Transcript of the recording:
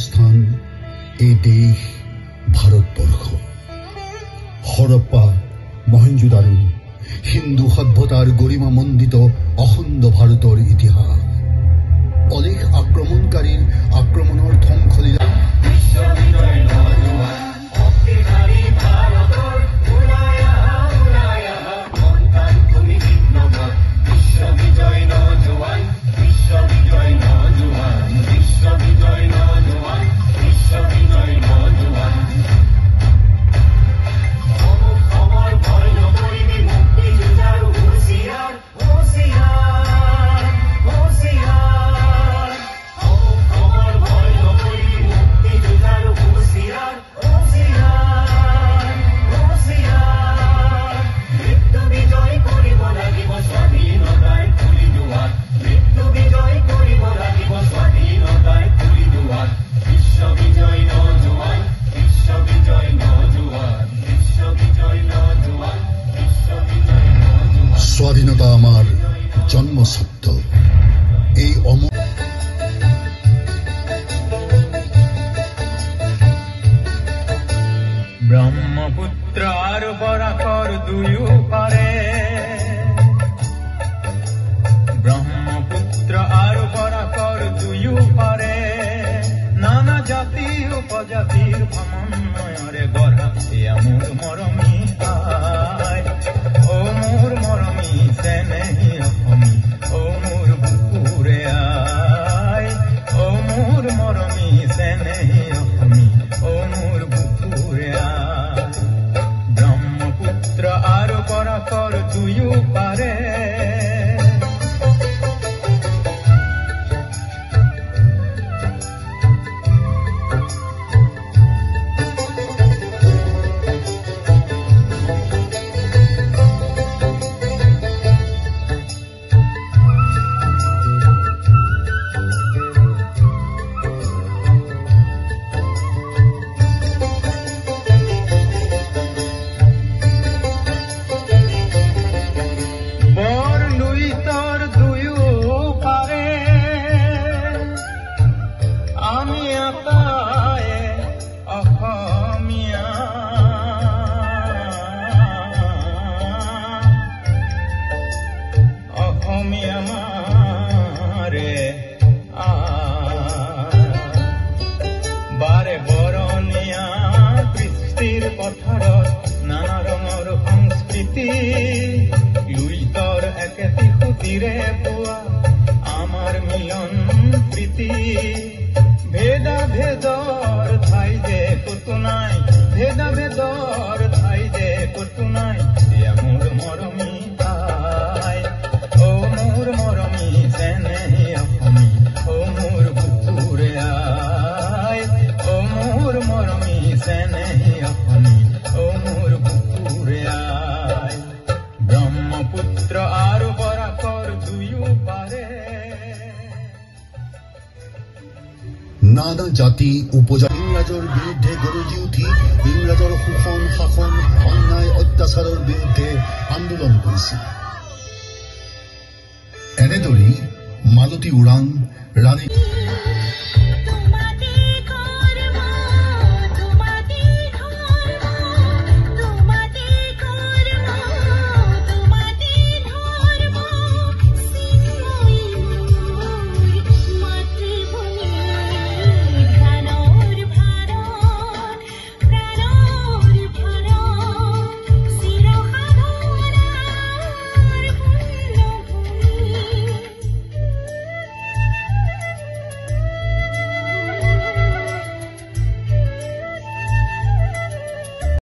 জন্মস্থান এই দেশ ভাৰতবৰ্ষ। হৰপ্পা, মহেঞ্জোদাৰো, হিন্দু সভ্যতাৰ গৰিমামণ্ডিত অখণ্ড ভাৰতৰ ইতিহাস। অলেখ আক্ৰমণকাৰীৰ আক্ৰমণৰ ধ্বংসলীলা স্বাধীনতা আমাৰ জন্মস্বত্ব। এই ব্ৰহ্মপুত্ৰ আৰু বৰাকৰ দুয়ো পাৰে, ব্ৰহ্মপুত্ৰ আৰু বৰাকৰ দুয়ো পাৰে, নানা জাতি উপজাতিৰ সমন্বয়ৰে গঢ়া এয়া মোৰ মৰমী আই। ও মোৰ মৰমী চেনেহী অসমী, ও মোৰ বুকুৰে আই। ও মোৰ মৰমী চেনেহী অসমী, ও মোৰ বুকুৰে আই। ব্ৰহ্মপুত্ৰ আৰু বৰাকৰ দুয়ো পাৰে, বাৰে বৰণীয়া কৃষ্টিৰ পথাৰত নানা ৰঙৰ সংস্কৃতি, লুইতৰ একেটি সুতিৰে পোৱা আমাৰ মিলন প্ৰীতি। ভেদা ভেদৰ ঠাই যে কতো নাই, ভেদা ভেদৰ ঠাই যে কতো নাই, এয়া মোৰ মৰমী আই। ও মোৰ মৰমী চেনেহী অসমী, ও মোৰ বুকুৰে আই। ও মোৰ মৰমী চেনেহী অসমী, ও মোৰ বুকুৰে আই। ব্ৰহ্মপুত্ৰ আৰু বৰাকৰ দুয়ো পাৰে, নানা জাতি উপজাতি ইংৰাজৰ বিৰুদ্ধে গৰজি উঠি ইংৰাজৰ শোষণ শাসন অন্যায় অত্যাচাৰৰ বিৰুদ্ধে আন্দোলন কৰিছিল। এনেদৰেই মালতী উৰাণ, ৰাণী